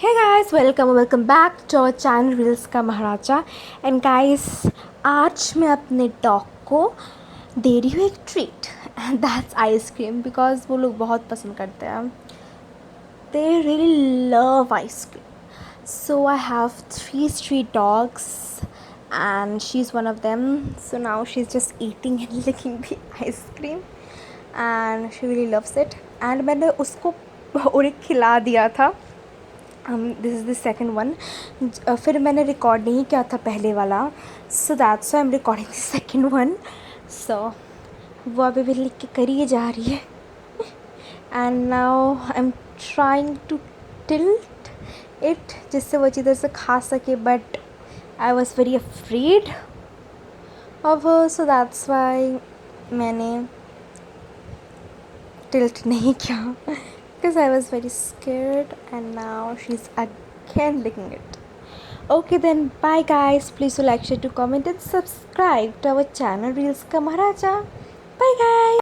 Hey guys, welcome back to our channel reels का महाराजा. And guys, आज मैं अपने डॉग को दे रही हूँ एक treat, and that's ice cream. Because वो लोग बहुत पसंद करते हैं. They really love ice cream. So I have 3 street dogs and she's one of them. So now she's just eating and licking the ice cream and she really loves it. And मैंने उसको और खिला दिया था. This is the second one. फिर मैंने record नहीं किया था पहले वाला, so that's I am recording the second one. So वो अभी भी लिख के करी जा रही है. And now I am trying to tilt it जिससे वो अच्छी तरह से खा सके, but I was very afraid of her, so that's why मैंने टिल्ट नहीं किया. Because I was very scared and now she's again licking it. Okay then, bye guys. Please do like, share, to comment and subscribe to our channel Reels Ka Maharaja. Bye guys.